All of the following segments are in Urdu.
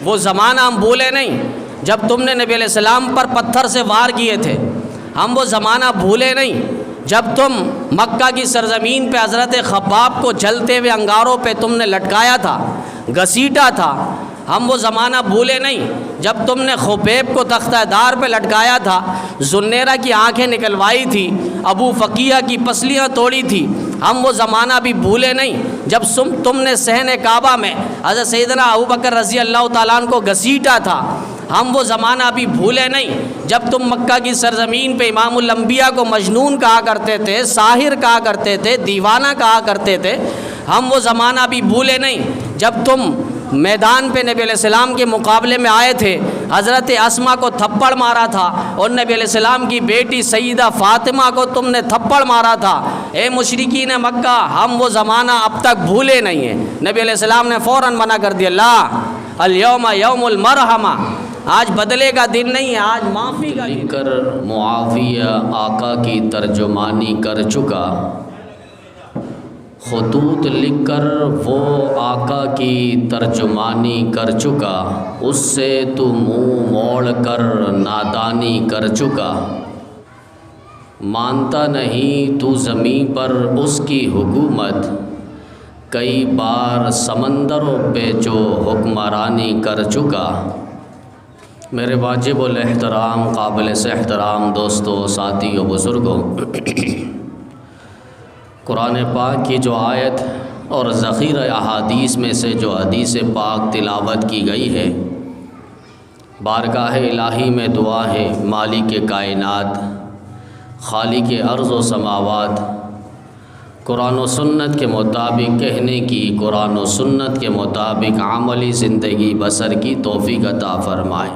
وہ زمانہ ہم بھولے نہیں جب تم نے نبی علیہ السلام پر پتھر سے وار کیے تھے، ہم وہ زمانہ بھولے نہیں جب تم مکہ کی سرزمین پہ حضرت خباب کو جلتے ہوئے انگاروں پہ تم نے لٹکایا تھا، گھسیٹا تھا، ہم وہ زمانہ بھولے نہیں جب تم نے خبیب کو تختہ دار پہ لٹکایا تھا، ذوالنیرہ کی آنکھیں نکلوائی تھی، ابو فقیہ کی پسلیاں توڑی تھی، ہم وہ زمانہ بھی بھولے نہیں جب تم نے صحن کعبہ میں حضرت سیدنا ابوبکر رضی اللہ تعالیٰ عنہ کو گھسیٹا تھا، ہم وہ زمانہ بھی بھولے نہیں جب تم مکہ کی سرزمین پہ امام الانبیاء کو مجنون کہا کرتے تھے، ساحر کہا کرتے تھے، دیوانہ کہا کرتے تھے، ہم وہ زمانہ بھی بھولے نہیں جب تم میدان پہ نبی علیہ السلام کے مقابلے میں آئے تھے، حضرت اسما کو تھپڑ مارا تھا اور نبی علیہ السلام کی بیٹی سیدہ فاطمہ کو تم نے تھپڑ مارا تھا۔ اے مشرکین مکہ، ہم وہ زمانہ اب تک بھولے نہیں ہیں۔ نبی علیہ السلام نے فوراً منع کر دیا، لا الیوم یوم المرحمہ، آج بدلے کا دن نہیں ہے، آج معافی کا دن۔ کر معاویہ آقا کی ترجمانی کر چکا، خطوط لکھ کر وہ آقا کی ترجمانی کر چکا، اس سے تو منہ موڑ کر نادانی کر چکا، مانتا نہیں تو زمین پر اس کی حکومت، کئی بار سمندروں پہ جو حکمرانی کر چکا۔ میرے واجب الاحترام قابل سے احترام دوستوں، ساتھیوں، بزرگوں، قرآن پاک کی جو آیت اور ذخیرہ احادیث میں سے جو حدیث پاک تلاوت کی گئی ہے، بارگاہ الہی میں دعا ہے مالک کائنات، خالق ارض و سماوات، قرآن و سنت کے مطابق کہنے کی، قرآن و سنت کے مطابق عملی زندگی بسر کی توفیق عطا فرمائے۔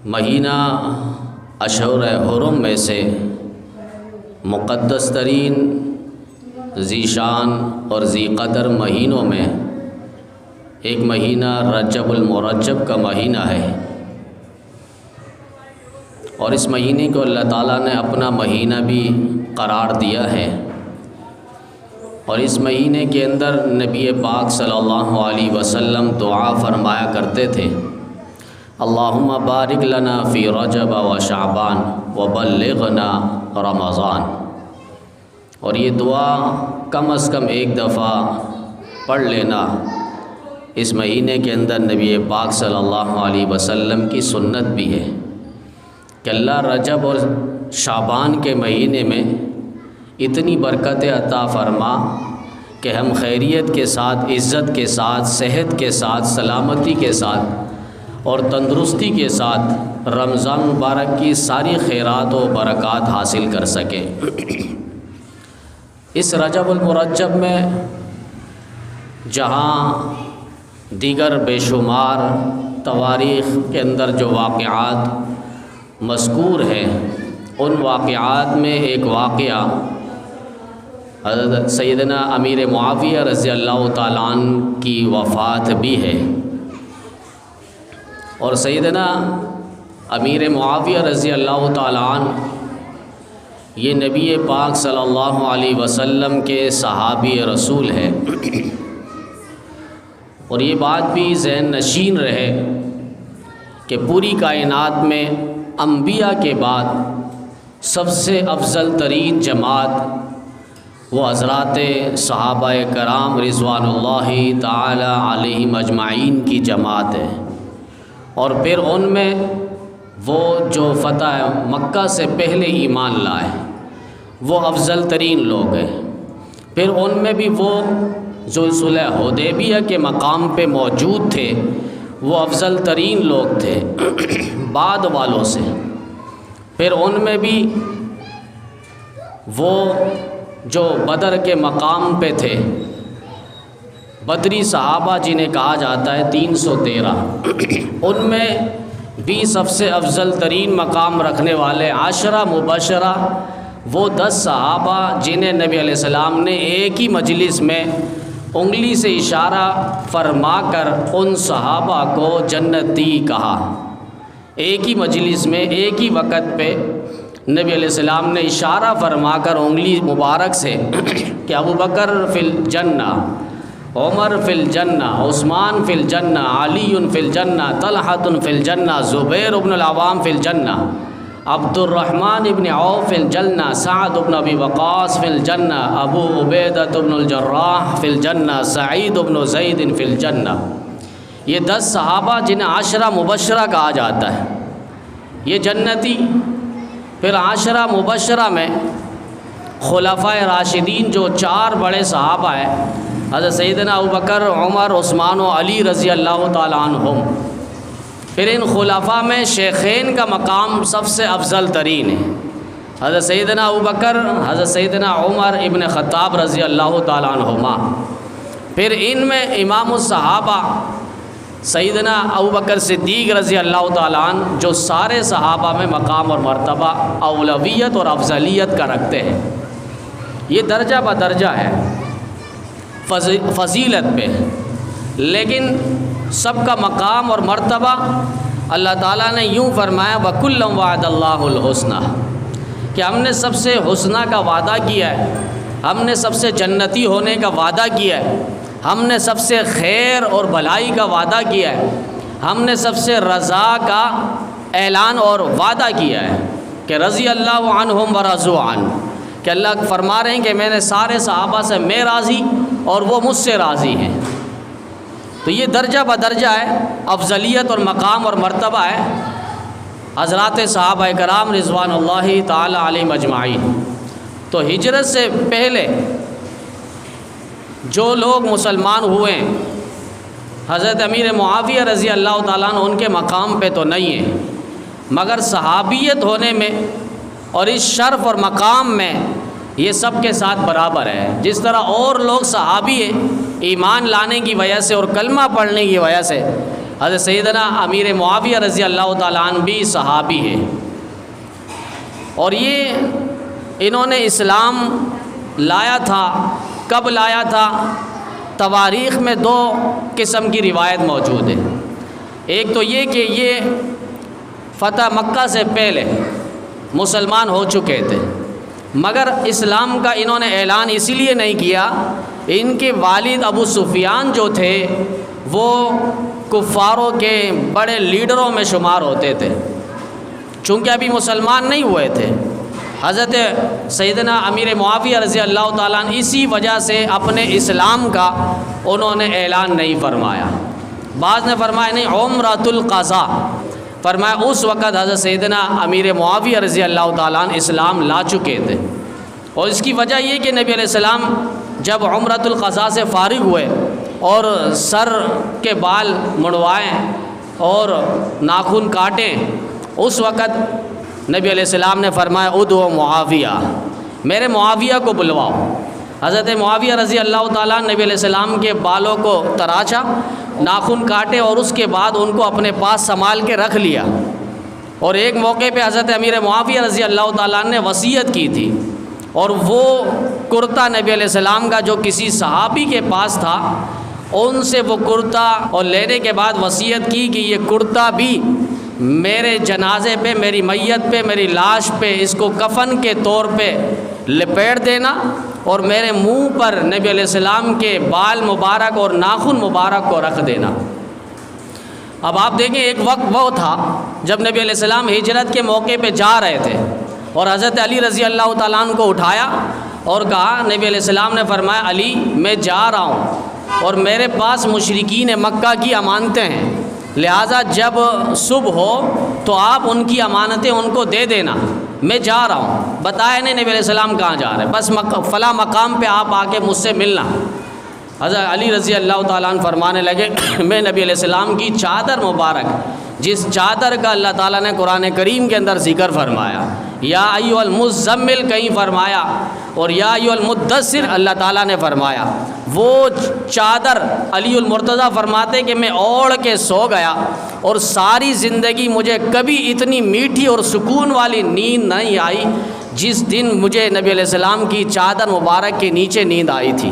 مہینہ اشہر حرم میں سے مقدس ترین، ذی شان اور ذی قدر مہینوں میں ایک مہینہ رجب المرجب کا مہینہ ہے، اور اس مہینے کو اللہ تعالیٰ نے اپنا مہینہ بھی قرار دیا ہے، اور اس مہینے کے اندر نبی پاک صلی اللہ علیہ وسلم دعا فرمایا کرتے تھے، اللہم بارک لنا فی رجب و شعبان وبلغنا رمضان، اور یہ دعا کم از کم ایک دفعہ پڑھ لینا اس مہینے کے اندر نبی پاک صلی اللہ علیہ وسلم کی سنت بھی ہے کہ اللہ رجب اور شعبان کے مہینے میں اتنی برکت عطا فرما کہ ہم خیریت کے ساتھ، عزت کے ساتھ، صحت کے ساتھ، سلامتی کے ساتھ اور تندرستی کے ساتھ رمضان مبارک کی ساری خیرات و برکات حاصل کر سکیں۔ اس رجب المرجب میں جہاں دیگر بے شمار تواریخ کے اندر جو واقعات مذکور ہیں، ان واقعات میں ایک واقعہ حضرت سیدنا امیر معاویہ رضی اللہ تعالیٰ عنہ کی وفات بھی ہے، اور سیدنا امیر معاویہ رضی اللہ تعالیٰ عنہ یہ نبی پاک صلی اللہ علیہ وسلم کے صحابی رسول ہے، اور یہ بات بھی ذہن نشین رہے کہ پوری کائنات میں انبیاء کے بعد سب سے افضل ترین جماعت وہ حضرات صحابہ کرام رضوان اللہ تعالی علیہم اجمعین کی جماعت ہے، اور پھر ان میں وہ جو فتح مکہ سے پہلے ایمان لائے وہ افضل ترین لوگ ہیں، پھر ان میں بھی وہ جو صلح حدیبیہ کے مقام پہ موجود تھے وہ افضل ترین لوگ تھے بعد والوں سے، پھر ان میں بھی وہ جو بدر کے مقام پہ تھے، بدری صحابہ جنہیں کہا جاتا ہے 313، ان میں بھی سب سے افضل ترین مقام رکھنے والے عاشرہ مبشرہ وہ 10 صحابہ جنہیں نبی علیہ السلام نے ایک ہی مجلس میں انگلی سے اشارہ فرما کر ان صحابہ کو جنتی کہا، ایک ہی مجلس میں ایک ہی وقت پہ نبی علیہ السلام نے اشارہ فرما کر انگلی مبارک سے کہ ابو بکر فی الجنہ، عمر فی الجنہ، عثمان فی الجنہ، علی فی الجنہ، طلحہ فی الجنہ، زبیر بن العوام فی الجنہ، عبد الرحمن ابن عوف فی الجنہ، سعد بن ابی وقاص فی الجنہ، ابو عبیدہ بن الجراح فی الجنہ، سعید بن زید فی الجنہ۔ یہ 10 صحابہ جنہیں عشرہ مبشرہ کہا جاتا ہے، یہ جنتی۔ پھر عشرہ مبشرہ میں خلفائے راشدین جو 4 بڑے صحابہ ہیں، حضرت سیدنا ابوبکر، عمر، عثمان و علی رضی اللہ تعالیٰ عنہم۔ پھر ان خلفاء میں شیخین کا مقام سب سے افضل ترین ہے، حضرت سیدنا ابوبکر، حضرت سیدنا عمر ابن خطاب رضی اللہ تعالیٰ عنہما۔ پھر ان میں امام الصحابہ سیدنا ابوبکر صدیق رضی اللہ تعالیٰ عنہ، جو سارے صحابہ میں مقام اور مرتبہ اولویت اور افضلیت کا رکھتے ہیں۔ یہ درجہ بدرجہ ہے فضیلت پہ، لیکن سب کا مقام اور مرتبہ اللہ تعالیٰ نے یوں فرمایا وَكُلًّا وَعَدَ اللَّهُ الْحُسْنَى، کہ ہم نے سب سے حسنہ کا وعدہ کیا ہے، ہم نے سب سے جنتی ہونے کا وعدہ کیا ہے، ہم نے سب سے خیر اور بھلائی کا وعدہ کیا ہے، ہم نے سب سے رضا کا اعلان اور وعدہ کیا ہے کہ رضی اللہ عنہم ورضوا عنہ، کہ اللہ فرما رہے ہیں کہ میں نے سارے صحابہ سے میں راضی اور وہ مجھ سے راضی ہیں۔ تو یہ درجہ بدرجہ ہے، افضلیت اور مقام اور مرتبہ ہے حضرات صحابہ کرام رضوان اللہ تعالی علیہم اجمعین۔ تو ہجرت سے پہلے جو لوگ مسلمان ہوئے ہیں، حضرت امیر معاویہ رضی اللہ تعالیٰ عنہ ان کے مقام پہ تو نہیں ہیں، مگر صحابیت ہونے میں اور اس شرف اور مقام میں یہ سب کے ساتھ برابر ہے۔ جس طرح اور لوگ صحابی ہیں ایمان لانے کی وجہ سے اور کلمہ پڑھنے کی وجہ سے، حضرت سیدنا امیر معاویہ رضی اللہ تعالیٰ عنہ بھی صحابی ہیں، اور یہ انہوں نے اسلام لایا تھا۔ کب لایا تھا؟ تواریخ میں 2 قسم کی روایت موجود ہے۔ ایک تو یہ کہ یہ فتح مکہ سے پہلے مسلمان ہو چکے تھے، مگر اسلام کا انہوں نے اعلان اسی لیے نہیں کیا، ان کے والد ابو سفیان جو تھے وہ کفاروں کے بڑے لیڈروں میں شمار ہوتے تھے، چونکہ ابھی مسلمان نہیں ہوئے تھے۔ حضرت سیدنا امیر معاویہ رضی اللہ تعالیٰ عنہ اسی وجہ سے اپنے اسلام کا انہوں نے اعلان نہیں فرمایا۔ بعض نے فرمایا نہیں، عمرۃ القضاء فرمایا اس وقت حضرت سیدنا امیر معاویہ رضی اللہ تعالیٰ عنہ اسلام لا چکے تھے، اور اس کی وجہ یہ کہ نبی علیہ السلام جب عمرۃ القضاء سے فارغ ہوئے اور سر کے بال مڑوائیں اور ناخن کاٹیں، اس وقت نبی علیہ السلام نے فرمایا ادعو معاویہ، میرے معاویہ کو بلواؤ۔ حضرت معاویہ رضی اللہ تعالیٰ نبی علیہ السلام کے بالوں کو تراشا، ناخن کاٹے اور اس کے بعد ان کو اپنے پاس سنبھال کے رکھ لیا۔ اور ایک موقع پہ حضرت امیر معاویہ رضی اللہ تعالیٰ نے وصیت کی تھی، اور وہ کرتا نبی علیہ السلام کا جو کسی صحابی کے پاس تھا، ان سے وہ کرتا اور لینے کے بعد وصیت کی کہ یہ کرتا بھی میرے جنازے پہ، میری میت پہ، میری لاش پہ اس کو کفن کے طور پہ لپیٹ دینا، اور میرے منہ پر نبی علیہ السلام کے بال مبارک اور ناخن مبارک کو رکھ دینا۔ اب آپ دیکھیں، ایک وقت وہ تھا جب نبی علیہ السلام ہجرت کے موقع پہ جا رہے تھے، اور حضرت علی رضی اللہ تعالیٰ عنہ کو اٹھایا اور کہا، نبی علیہ السلام نے فرمایا علی میں جا رہا ہوں اور میرے پاس مشرکین مکہ کی امانتیں ہیں، لہٰذا جب صبح ہو تو آپ ان کی امانتیں ان کو دے دینا، میں جا رہا ہوں۔ بتایا نہیں نبی علیہ السلام کہاں جا رہے ہیں، بس فلاں مقام پہ آپ آ کے مجھ سے ملنا۔ حضرت علی رضی اللہ تعالیٰ عنہ فرمانے لگے، میں نبی علیہ السلام کی چادر مبارک، جس چادر کا اللہ تعالیٰ نے قرآن کریم کے اندر ذکر فرمایا، یا ایھا المزمل کہیں فرمایا، اور یا ایھا المدثر اللہ تعالیٰ نے فرمایا، وہ چادر علی المرتضیٰ فرماتے کہ میں اوڑھ کے سو گیا، اور ساری زندگی مجھے کبھی اتنی میٹھی اور سکون والی نیند نہیں آئی جس دن مجھے نبی علیہ السلام کی چادر مبارک کے نیچے نیند آئی تھی۔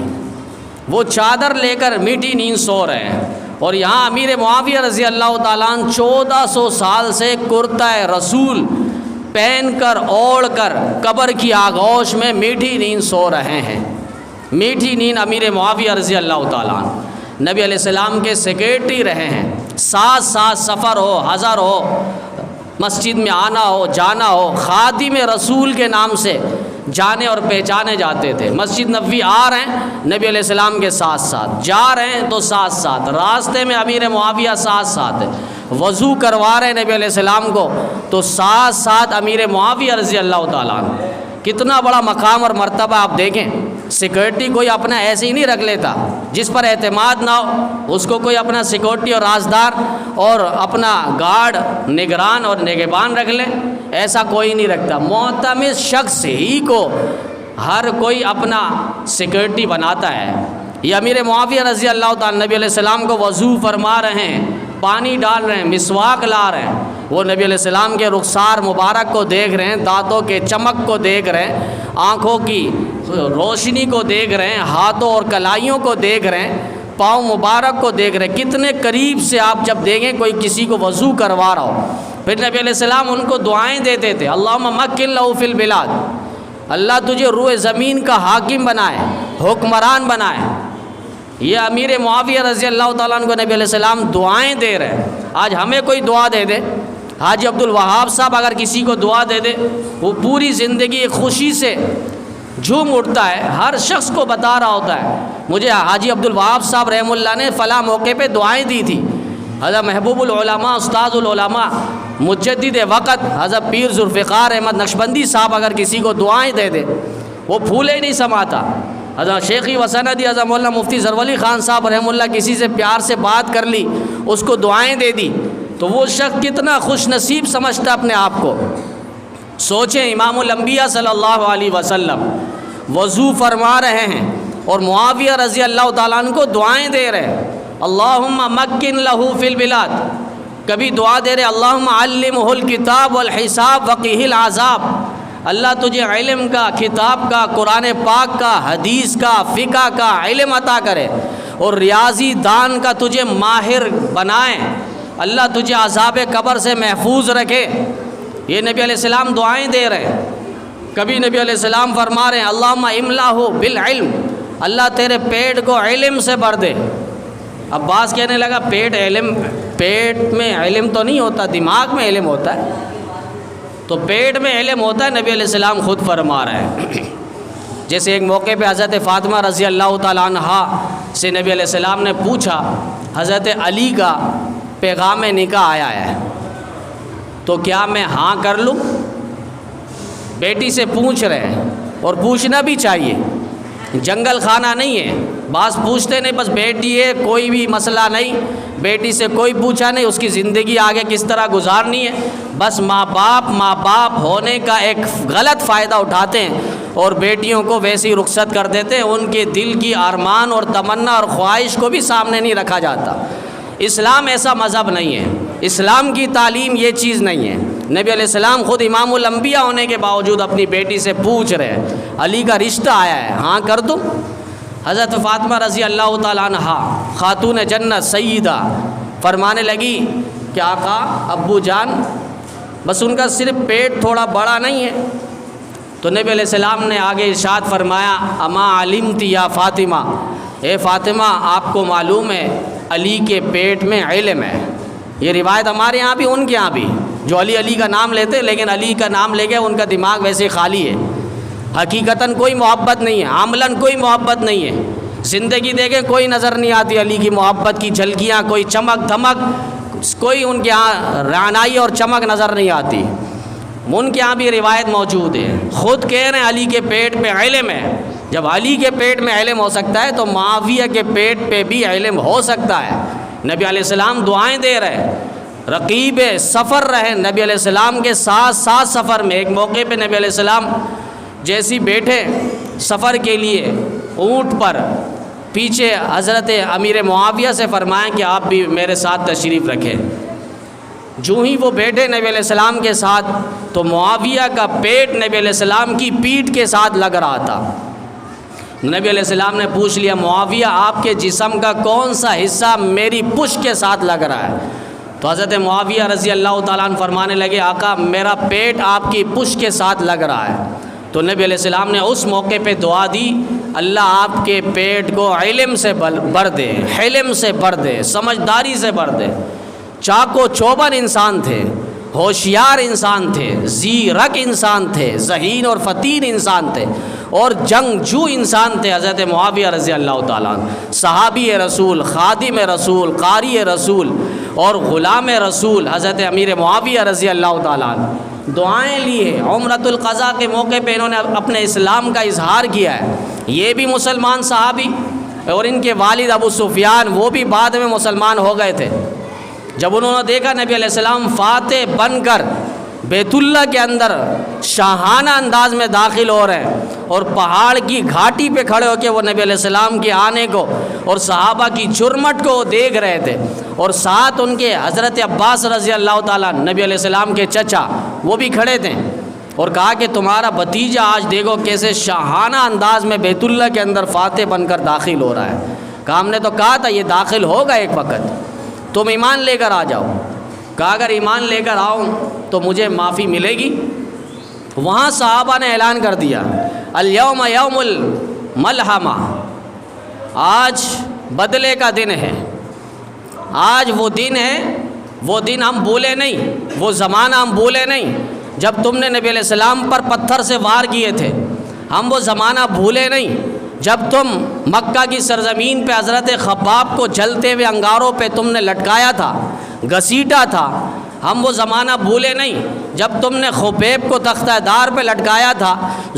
وہ چادر لے کر میٹھی نیند سو رہے ہیں، اور یہاں امیر معاویہ رضی اللہ تعالیٰ عنہ 1400 سال سے کرتا رسول پہن کر اوڑھ کر قبر کی آغوش میں میٹھی نیند سو رہے ہیں۔ میٹھی نیند امیر معاویہ رضی اللہ تعالیٰ عنہ نبی علیہ السلام کے سیکریٹری رہے ہیں، ساتھ ساتھ سفر ہو، حضر ہو، مسجد میں آنا ہو جانا ہو، خادم رسول کے نام سے جانے اور پہچانے جاتے تھے۔ مسجد نبوی آ رہے ہیں نبی علیہ السلام کے ساتھ ساتھ، جا رہے ہیں تو ساتھ ساتھ، راستے میں امیر معاویہ ساتھ ساتھ، وضو کروا رہے ہیں نبی علیہ السلام کو تو ساتھ ساتھ امیر معاویہ رضی اللہ تعالیٰ عنہ۔ کتنا بڑا مقام اور مرتبہ آپ دیکھیں، سیکورٹی کوئی اپنا ایسے ہی نہیں رکھ لیتا، جس پر اعتماد نہ ہو اس کو کوئی اپنا سیکورٹی اور رازدار اور اپنا گارڈ نگران اور نگہبان رکھ لے، ایسا کوئی نہیں رکھتا۔ معتمد شخص ہی کو ہر کوئی اپنا سیکورٹی بناتا ہے۔ یہ امیر معاویہ رضی اللہ تعالیٰ نبی علیہ السلام کو وضو فرما رہے ہیں، پانی ڈال رہے ہیں، مسواک لا رہے ہیں، وہ نبی علیہ السلام کے رخسار مبارک کو دیکھ رہے ہیں، دانتوں کے چمک کو دیکھ رہے ہیں، آنکھوں کی روشنی کو دیکھ رہے ہیں، ہاتھوں اور کلائیوں کو دیکھ رہے ہیں، پاؤں مبارک کو دیکھ رہے ہیں۔ کتنے قریب سے آپ جب دیکھیں کوئی کسی کو وضو کروا رہا ہو، پھر نبی علیہ السلام ان کو دعائیں دیتے تھے، اللہم مکن لہ فی البلاد، اللہ تجھے روئے زمین کا حاکم بنائے، حکمران بنائے۔ یہ امیر معاویہ رضی اللہ تعالیٰ عنہ کو نبی علیہ السلام دعائیں دے رہے ہیں۔ آج ہمیں کوئی دعا دے دے، حاجی عبدالوہاب صاحب اگر کسی کو دعا دے دے، وہ پوری زندگی خوشی سے جھوم اٹھتا ہے، ہر شخص کو بتا رہا ہوتا ہے مجھے حاجی عبدالوہاب صاحب رحمہ اللہ نے فلاں موقع پہ دعائیں دی تھی۔ حضرت محبوب العلماء، استاذ العلماء، مجدد وقت حضرت پیر ذوالفقار احمد نقشبندی صاحب اگر کسی کو دعائیں دے دے وہ پھولے ہی نہیں سماتا۔ حضرت شیخی وسندی حضرت مولانا مفتی ظفر علی خان صاحب رحمہ اللہ کسی سے پیار سے بات کر لی، اس کو دعائیں دے دی تو وہ شخص کتنا خوش نصیب سمجھتا اپنے آپ کو۔ سوچیں امام الانبیاء صلی اللہ علیہ وسلم وضو فرما رہے ہیں اور معاویہ رضی اللہ تعالیٰ عنہ کو دعائیں دے رہے ہیں، اللہم مکن لہ فی البلاد۔ کبھی دعا دے رہے اللہم علمہ الکتاب والحساب وقیہ العذاب، اللہ تجھے علم کا، کتاب کا، قرآن پاک کا، حدیث کا، فقہ کا علم عطا کرے اور ریاضی دان کا تجھے ماہر بنائے، اللہ تجھے عذاب قبر سے محفوظ رکھے۔ یہ نبی علیہ السلام دعائیں دے رہے ہیں۔ کبھی نبی علیہ السلام فرما رہے ہیں اللہم املہ بالعلم، اللہ تیرے پیٹ کو علم سے بھر دے۔ عباس کہنے لگا پیٹ میں علم تو نہیں ہوتا، دماغ میں علم ہوتا ہے، تو پیٹ میں علم ہوتا ہے، نبی علیہ السلام خود فرما رہے ہیں۔ جیسے ایک موقع پہ حضرت فاطمہ رضی اللہ تعالیٰ عنہا سے نبی علیہ السلام نے پوچھا حضرت علی کا پیغام نکاح آیا ہے تو کیا میں ہاں کر لوں؟ بیٹی سے پوچھ رہے ہیں اور پوچھنا بھی چاہیے، جنگل خانہ نہیں ہے، بعض پوچھتے نہیں، بس بیٹی ہے کوئی بھی مسئلہ نہیں، بیٹی سے کوئی پوچھا نہیں، اس کی زندگی آگے کس طرح گزارنی ہے، بس ماں باپ ہونے کا ایک غلط فائدہ اٹھاتے ہیں اور بیٹیوں کو ویسے ہی رخصت کر دیتے ہیں، ان کے دل کی ارمان اور تمنا اور خواہش کو بھی سامنے نہیں رکھا جاتا۔ اسلام ایسا مذہب نہیں ہے، اسلام کی تعلیم یہ چیز نہیں ہے۔ نبی علیہ السلام خود امام الانبیاء ہونے کے باوجود اپنی بیٹی سے پوچھ رہے ہیں علی کا رشتہ آیا ہے، ہاں کر دوں؟ حضرت فاطمہ رضی اللہ تعالیٰ عنہا خاتون جنت سیدہ فرمانے لگی کہ آقا ابو جان بس ان کا صرف پیٹ تھوڑا بڑا نہیں ہے، تو نبی علیہ السلام نے آگے ارشاد فرمایا اما علمتی یا فاطمہ، اے فاطمہ آپ کو معلوم ہے علی کے پیٹ میں علم ہے۔ یہ روایت ہمارے یہاں بھی ان کے یہاں بھی، جو علی کا نام لیتے لیکن علی کا نام لے کے ان کا دماغ ویسے خالی ہے، حقیقتاً کوئی محبت نہیں ہے، عملاً کوئی محبت نہیں ہے، زندگی دیکھیں کوئی نظر نہیں آتی علی کی محبت کی جھلکیاں، کوئی چمک دھمک، کوئی ان کے یہاں رعنائی اور چمک نظر نہیں آتی۔ ان کے یہاں بھی روایت موجود ہے، خود کہہ رہے ہیں علی کے پیٹ میں علم ہے۔ جب علی کے پیٹ میں علم ہو سکتا ہے تو معاویہ کے پیٹ پہ بھی علم ہو سکتا ہے۔ نبی علیہ السلام دعائیں دے رہے ہیں، رقیب سفر رہے نبی علیہ السلام کے ساتھ سفر میں۔ ایک موقع پہ نبی علیہ السلام جیسی بیٹھے سفر کے لیے اونٹ پر، پیچھے حضرت امیر معاویہ سے فرمائیں کہ آپ بھی میرے ساتھ تشریف رکھیں۔ جو ہی وہ بیٹھے نبی علیہ السلام کے ساتھ تو معاویہ کا پیٹ نبی علیہ السلام کی پیٹھ کے ساتھ لگ رہا تھا۔ نبی علیہ السلام نے پوچھ لیا معاویہ آپ کے جسم کا کون سا حصہ میری پشت کے ساتھ لگ رہا ہے؟ تو حضرت معاویہ رضی اللہ تعالیٰ عنہ فرمانے لگے آقا میرا پیٹ آپ کی پشت کے ساتھ لگ رہا ہے۔ تو نبی علیہ السلام نے اس موقع پہ دعا دی اللہ آپ کے پیٹ کو علم سے بھر دے، حلم سے بھر دے، سمجھداری سے بھر دے۔ چاق و چوبند انسان تھے، ہوشیار انسان تھے، زیرک انسان تھے، ذہین اور فطین انسان تھے، اور جنگجو انسان تھے حضرت معاویہ رضی اللہ تعالیٰ عنہ، صحابی رسول، خادم رسول، قاری رسول اور غلام رسول حضرت امیر معاویہ رضی اللہ تعالیٰ عنہ۔ دعائیں لیے، عمرۃ القضاء کے موقع پہ انہوں نے اپنے اسلام کا اظہار کیا ہے۔ یہ بھی مسلمان صحابی، اور ان کے والد ابو سفیان وہ بھی بعد میں مسلمان ہو گئے تھے۔ جب انہوں نے دیکھا نبی علیہ السلام فاتح بن کر بیت اللہ کے اندر شاہانہ انداز میں داخل ہو رہے ہیں، اور پہاڑ کی گھاٹی پہ کھڑے ہو کے وہ نبی علیہ السلام کے آنے کو اور صحابہ کی جرمٹ کو دیکھ رہے تھے، اور ساتھ ان کے حضرت عباس رضی اللہ تعالیٰ نبی علیہ السلام کے چچا وہ بھی کھڑے تھے، اور کہا کہ تمہارا بھتیجا آج دیکھو کیسے شاہانہ انداز میں بیت اللہ کے اندر فاتح بن کر داخل ہو رہا ہے۔ کہا ہم نے تو کہا تھا یہ داخل ہوگا ایک وقت، تم ایمان لے کر آ جاؤ۔ کہا اگر ایمان لے کر آؤں تو مجھے معافی ملے گی۔ وہاں صحابہ نے اعلان کر دیا الیوم یوم الملحمہ، آج بدلے کا دن ہے، آج وہ دن ہے، وہ دن ہم بھولے نہیں، وہ زمانہ ہم بھولے نہیں جب تم نے نبی علیہ السلام پر پتھر سے وار کیے تھے، ہم وہ زمانہ بھولے نہیں جب تم مکہ کی سرزمین پہ حضرت خباب کو جلتے ہوئے انگاروں پہ تم نے لٹکایا تھا، گھسیٹا تھا، ہم وہ زمانہ بھولے نہیں جب تم نے خبیب کو تختہ دار پہ لٹکایا تھا،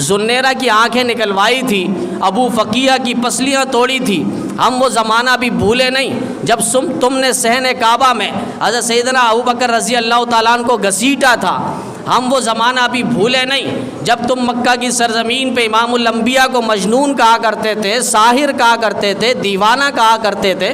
زنیرہ کی آنکھیں نکلوائی تھی، ابو فقیہ کی پسلیاں توڑی تھی، ہم وہ زمانہ بھی بھولے نہیں جب تم نے صحن کعبہ میں حضرت سیدنا ابوبکر رضی اللہ تعالیٰ عنہ کو گھسیٹا تھا، ہم وہ زمانہ بھی بھولے نہیں جب تم مکہ کی سرزمین پہ امام الانبیاء کو مجنون کہا کرتے تھے، ساحر کہا کرتے تھے، دیوانہ کہا کرتے تھے،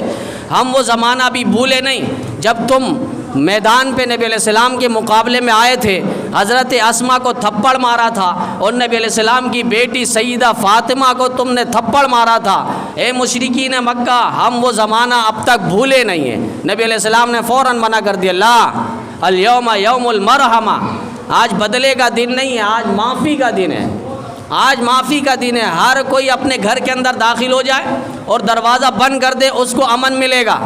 ہم وہ زمانہ بھی بھولے نہیں جب تم میدان پہ نبی علیہ السلام کے مقابلے میں آئے تھے، حضرت اسما کو تھپڑ مارا تھا، اور نبی علیہ السلام کی بیٹی سیدہ فاطمہ کو تم نے تھپڑ مارا تھا۔ اے مشرکین مکہ، ہم وہ زمانہ اب تک بھولے نہیں ہیں۔ نبی علیہ السلام نے فوراً منع کر دیا، اللہ الیوم یوم المرحمہ، آج بدلے کا دن نہیں ہے، آج معافی کا دن ہے، آج معافی کا دن ہے۔ ہر کوئی اپنے گھر کے اندر داخل ہو جائے اور دروازہ بند کر دے، اس کو امن ملے گا۔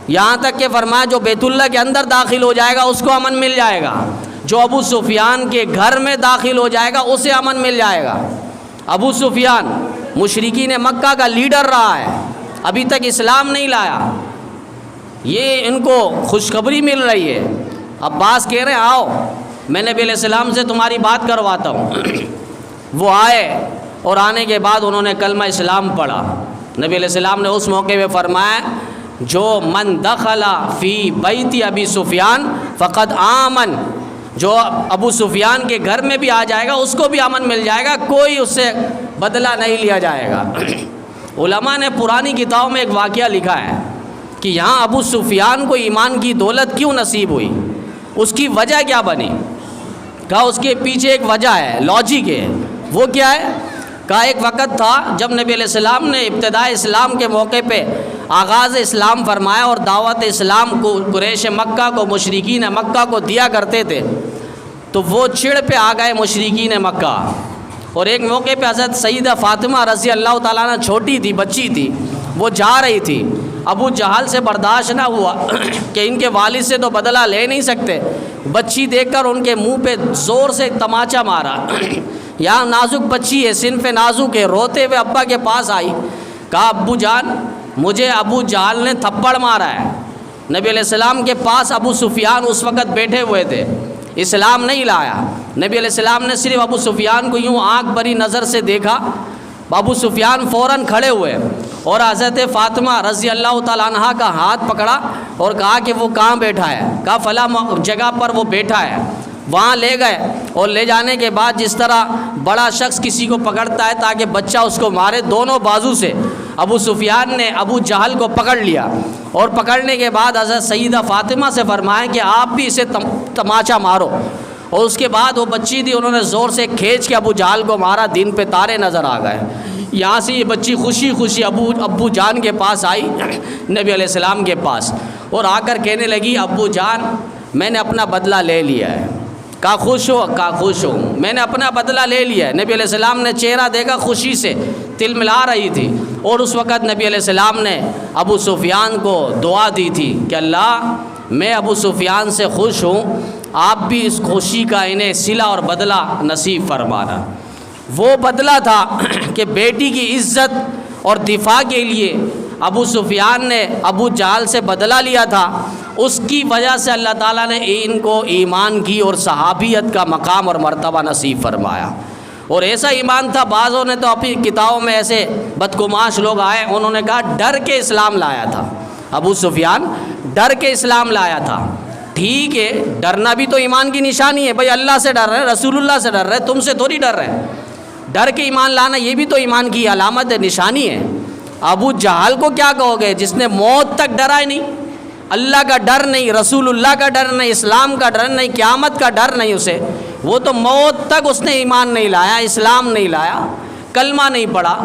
یہاں تک کہ فرمایا جو بیت اللہ کے اندر داخل ہو جائے گا اس کو امن مل جائے گا، جو ابو سفیان کے گھر میں داخل ہو جائے گا اسے امن مل جائے گا۔ ابو سفیان مشرکین مکہ کا لیڈر رہا ہے، ابھی تک اسلام نہیں لایا، یہ ان کو خوشخبری مل رہی ہے۔ عباس کہہ رہے ہیں آؤ میں نبی علیہ السلام سے تمہاری بات کرواتا ہوں۔ وہ آئے، اور آنے کے بعد انہوں نے کلمہ اسلام پڑھا۔ نبی علیہ السلام نے اس موقع پہ فرمایا جو من دخل فی بیت ابی سفیان فقد آمن، جو ابو سفیان کے گھر میں بھی آ جائے گا اس کو بھی امن مل جائے گا، کوئی اس سے بدلہ نہیں لیا جائے گا۔ علماء نے پرانی کتابوں میں ایک واقعہ لکھا ہے کہ یہاں ابو سفیان کو ایمان کی دولت کیوں نصیب ہوئی، اس کی وجہ کیا بنی؟ کہا اس کے پیچھے ایک وجہ ہے، لاجک ہے۔ وہ کیا ہے؟ کہا ایک وقت تھا جب نبی علیہ السلام نے ابتداء اسلام کے موقع پہ آغاز اسلام فرمایا اور دعوت اسلام کو قریش مکہ کو، مشرکین مکہ کو دیا کرتے تھے، تو وہ چڑ پہ آ گئے مشرکین مکہ۔ اور ایک موقع پہ حضرت سیدہ فاطمہ رضی اللہ تعالیٰ عنہ چھوٹی تھی، بچی تھی، وہ جا رہی تھی، ابو جہل سے برداشت نہ ہوا کہ ان کے والد سے تو بدلہ لے نہیں سکتے، بچی دیکھ کر ان کے منہ پہ زور سے تماچا مارا۔ یہاں نازک بچی ہے، صنف نازک ہے، روتے ہوئے ابا کے پاس آئی، کہا ابو جان مجھے ابو جہل نے تھپڑ مارا ہے۔ نبی علیہ السلام کے پاس ابو سفیان اس وقت بیٹھے ہوئے تھے، اسلام نہیں لایا۔ نبی علیہ السلام نے صرف ابو سفیان کو یوں آنکھ بھری نظر سے دیکھا، ابو سفیان فوراً کھڑے ہوئے اور حضرت فاطمہ رضی اللہ تعالیٰ عنہ کا ہاتھ پکڑا اور کہا کہ وہ کہاں بیٹھا ہے؟ کہا فلاں جگہ پر وہ بیٹھا ہے۔ وہاں لے گئے، اور لے جانے کے بعد جس طرح بڑا شخص کسی کو پکڑتا ہے تاکہ بچہ اس کو مارے، دونوں بازو سے ابو سفیان نے ابو جہل کو پکڑ لیا، اور پکڑنے کے بعد حضرت سیدہ فاطمہ سے فرمایا کہ آپ بھی اسے تماچا مارو، اور اس کے بعد وہ بچی تھی، انہوں نے زور سے کھینچ کے ابو جہل کو مارا، دن پہ تارے نظر آ گئے۔ یہاں سے یہ بچی خوشی خوشی ابو جان کے پاس آئی، نبی علیہ السلام کے پاس، اور آ کر کہنے لگی ابو جان میں نے اپنا بدلہ لے لیا ہے۔ کہا خوش ہو؟ کہا خوش ہوں، میں نے اپنا بدلہ لے لیا ہے۔ نبی علیہ السلام نے چہرہ دیکھا خوشی سے، تل ملا رہی تھی، اور اس وقت نبی علیہ السلام نے ابو سفیان کو دعا دی تھی کہ اللہ میں ابو سفیان سے خوش ہوں، آپ بھی اس خوشی کا انہیں صلہ اور بدلہ نصیب فرمانا۔ وہ بدلہ تھا کہ بیٹی کی عزت اور دفاع کے لیے ابو سفیان نے ابو جہل سے بدلہ لیا تھا، اس کی وجہ سے اللہ تعالیٰ نے ان کو ایمان کی اور صحابیت کا مقام اور مرتبہ نصیب فرمایا۔ اور ایسا ایمان تھا، بعضوں نے تو اپنی کتابوں میں ایسے بدگماش لوگ آئے، انہوں نے کہا ڈر کے اسلام لایا تھا، ابو سفیان ڈر کے اسلام لایا تھا۔ ٹھیک ہے، ڈرنا بھی تو ایمان کی نشانی ہے، بھائی اللہ سے ڈر رہے، رسول اللہ سے ڈر رہے، تم سے تھوڑی ڈر رہے۔ ڈر کے ایمان لانا یہ بھی تو ایمان کی علامت ہے، نشانی ہے۔ ابو جہل کو کیا کہو گے جس نے موت تک ڈرا ہی نہیں، اللہ کا ڈر نہیں، رسول اللہ کا ڈر نہیں، اسلام کا ڈر نہیں، قیامت کا ڈر نہیں اسے، وہ تو موت تک اس نے ایمان نہیں لایا، اسلام نہیں لایا، کلمہ نہیں پڑھا۔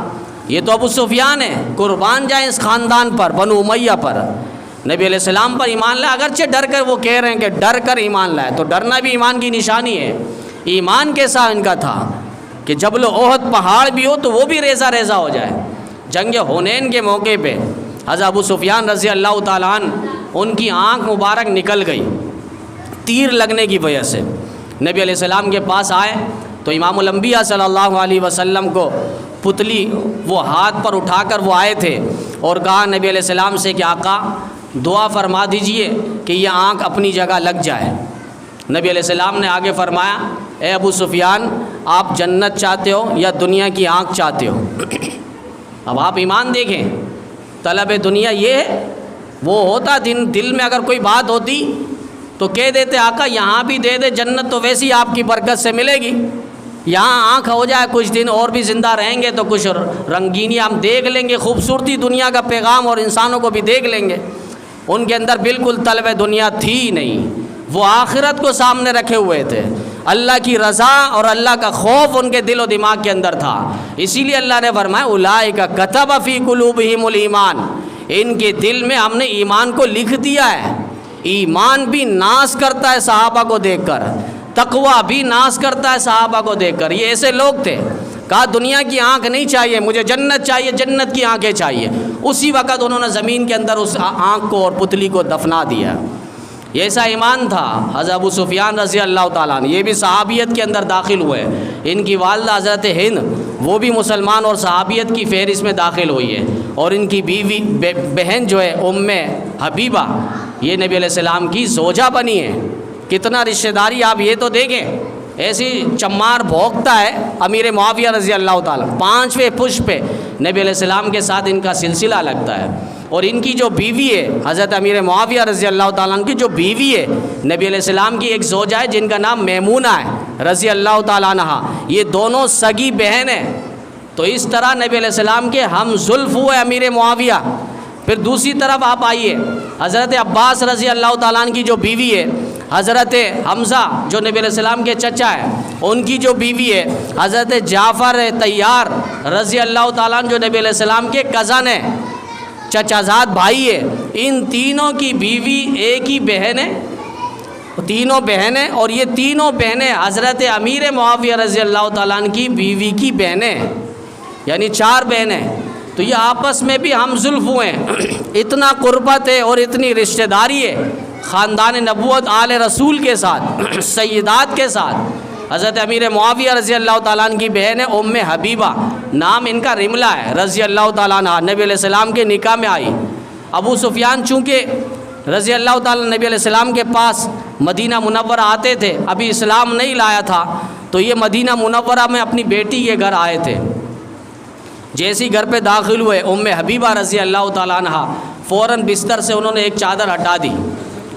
یہ تو ابو سفیان ہے، قربان جائیں اس خاندان پر، بنو امیہ پر، نبی علیہ السلام پر ایمان لایا، اگرچہ ڈر کر وہ کہہ رہے ہیں کہ ڈر کر ایمان لایا، تو ڈرنا بھی ایمان کی نشانی ہے۔ ایمان کیسا ان کا تھا کہ جبل احد پہاڑ بھی ہو تو وہ بھی ریزہ ریزہ ہو جائے۔ جنگ حنین کے موقع پہ حضرت ابو سفیان رضی اللہ تعالیٰ عنہ ان کی آنکھ مبارک نکل گئی تیر لگنے کی وجہ سے، نبی علیہ السلام کے پاس آئے تو امام الانبیاء صلی اللہ علیہ وسلم کو پتلی وہ ہاتھ پر اٹھا کر وہ آئے تھے اور کہا نبی علیہ السلام سے کہ آقا دعا فرما دیجئے کہ یہ آنکھ اپنی جگہ لگ جائے۔ نبی علیہ السلام نے آگے فرمایا، اے ابو سفیان آپ جنت چاہتے ہو یا دنیا کی آنکھ چاہتے ہو؟ اب آپ ایمان دیکھیں، طلب دنیا یہ ہے، وہ ہوتا دل میں اگر کوئی بات ہوتی تو کہہ دیتے آقا یہاں بھی دے دے، جنت تو ویسی آپ کی برکت سے ملے گی، یہاں آنکھ ہو جائے کچھ دن اور بھی زندہ رہیں گے تو کچھ رنگینی ہم دیکھ لیں گے، خوبصورتی دنیا کا پیغام اور انسانوں کو بھی دیکھ لیں گے۔ ان کے اندر بالکل طلب دنیا تھی ہی نہیں، وہ آخرت کو سامنے رکھے ہوئے تھے، اللہ کی رضا اور اللہ کا خوف ان کے دل و دماغ کے اندر تھا۔ اسی لیے اللہ نے فرمایا اولئک کتب فی قلوبہم الایمان، ان کے دل میں ہم نے ایمان کو لکھ دیا ہے۔ ایمان بھی ناز کرتا ہے صحابہ کو دیکھ کر، تقویٰ بھی ناز کرتا ہے صحابہ کو دیکھ کر۔ یہ ایسے لوگ تھے، کہا دنیا کی آنکھ نہیں چاہیے مجھے، جنت چاہیے، جنت کی آنکھیں چاہیے۔ اسی وقت انہوں نے زمین کے اندر اس آنکھ کو اور پتلی کو دفنا دیا۔ یہ ایسا ایمان تھا حضرت ابو سفیان رضی اللہ تعالیٰ عنہ، یہ بھی صحابیت کے اندر داخل ہوئے۔ ان کی والدہ حضرت ہند وہ بھی مسلمان اور صحابیت کی فہرست میں داخل ہوئی ہے، اور ان کی بیوی بہن جو ہے ام حبیبہ یہ نبی علیہ السلام کی زوجہ بنی ہے۔ کتنا رشتہ داری آپ یہ تو دیکھیں، ایسی چمار بھونکتا ہے امیر معاویہ رضی اللہ تعالیٰ، 5ویں پشت پہ نبی علیہ السلام کے ساتھ ان کا سلسلہ لگتا ہے۔ اور ان کی جو بیوی ہے حضرت امیر معاویہ رضی اللہ تعالیٰ عنہ کی جو بیوی ہے نبی علیہ السلام کی ایک زوجہ ہے جن کا نام میمونہ ہے رضی اللہ تعالیٰ عنہ، یہ دونوں سگی بہن ہیں۔ تو اس طرح نبی علیہ السلام کے ہم زلف ہوئے امیر معاویہ۔ پھر دوسری طرف آپ آئیے، حضرت عباس رضی اللہ تعالیٰ عنہ کی جو بیوی ہے، حضرت حمزہ جو نبی علیہ السلام کے چچا ہے ان کی جو بیوی ہے، حضرت جعفر طیار رضی اللہ تعالیٰ عنہ جو نبی علیہ السلام کے کزن ہیں، چچا زاد بھائی ہے۔ ان تینوں کی بیوی ایک ہی بہن ہے، تینوں بہنیں، اور یہ تینوں بہنیں حضرت امیر معاویہ رضی اللہ تعالیٰ عنہ کی بیوی کی بہنیں ہیں، یعنی 4 بہنیں۔ تو یہ آپس میں بھی ہم زلف ہوئے ہیں، اتنا قربت ہے اور اتنی رشتہ داری ہے خاندان نبوت آل رسول کے ساتھ، سیدات کے ساتھ۔ حضرت امیر معاویہ رضی اللہ تعالیٰ عنہ کی بہن ہے ام حبیبہ، نام ان کا رملہ ہے رضی اللہ تعالیٰ عنہ، نبی علیہ السلام کے نکاح میں آئی۔ ابو سفیان چونکہ رضی اللہ تعالیٰ نبی علیہ السلام کے پاس مدینہ منورہ آتے تھے، ابھی اسلام نہیں لایا تھا، تو یہ مدینہ منورہ میں اپنی بیٹی کے گھر آئے تھے۔ جیسی گھر پہ داخل ہوئے ام حبیبہ رضی اللہ تعالیٰ عنہ فوراً بستر سے انہوں نے ایک چادر ہٹا دی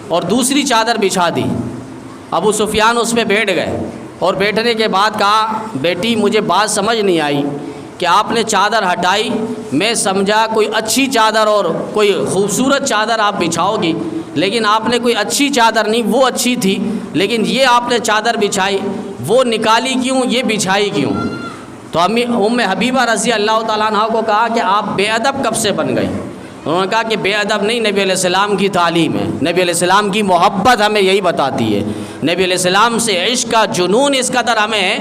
اور دوسری چادر بچھا دی۔ ابو سفیان اس پہ بیٹھ گئے اور بیٹھنے کے بعد کہا بیٹی مجھے بات سمجھ نہیں آئی کہ آپ نے چادر ہٹائی، میں سمجھا کوئی اچھی چادر اور کوئی خوبصورت چادر آپ بچھاؤ گی، لیکن آپ نے کوئی اچھی چادر نہیں، وہ اچھی تھی لیکن یہ آپ نے چادر بچھائی، وہ نکالی کیوں، یہ بچھائی کیوں؟ تو ام حبیبہ رضی اللہ تعالیٰ عنہ کو کہا کہ آپ بے ادب کب سے بن گئی؟ انہوں نے کہا کہ بے ادب نہیں، نبی علیہ السلام کی تعلیم ہے، نبی علیہ السلام کی محبت ہمیں یہی بتاتی ہے، نبی علیہ السلام سے عشق کا جنون اس قدر ہمیں ہے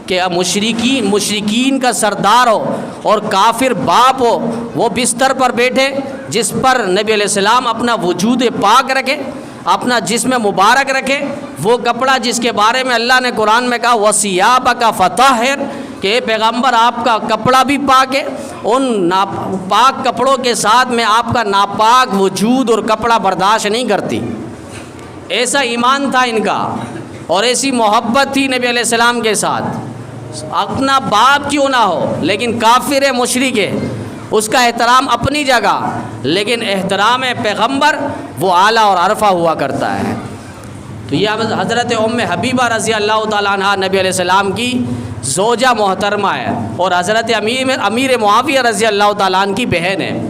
کہ مشرکین کا سردار ہو اور کافر باپ ہو، وہ بستر پر بیٹھے جس پر نبی علیہ السلام اپنا وجود پاک رکھے، اپنا جسم مبارک رکھے، وہ کپڑا جس کے بارے میں اللہ نے قرآن میں کہا وَثِيَابَكَ فَطَهِّرْ، کہ اے پیغمبر آپ کا کپڑا بھی پاک ہے، ان پاک کپڑوں کے ساتھ میں آپ کا ناپاک وجود اور کپڑا برداشت نہیں کرتی۔ ایسا ایمان تھا ان کا اور ایسی محبت تھی نبی علیہ السلام کے ساتھ، اپنا باپ کیوں نہ ہو لیکن کافر ہے، مشرک ہے، اس کا احترام اپنی جگہ، لیکن احترام پیغمبر وہ اعلیٰ اور عرفہ ہوا کرتا ہے۔ تو یہ حضرت ام حبیبہ رضی اللہ تعالیٰ عنہ نبی علیہ السلام کی زوجہ محترمہ ہے اور حضرت امیر معاویہ رضی اللہ تعالیٰ عنہ کی بہن ہے،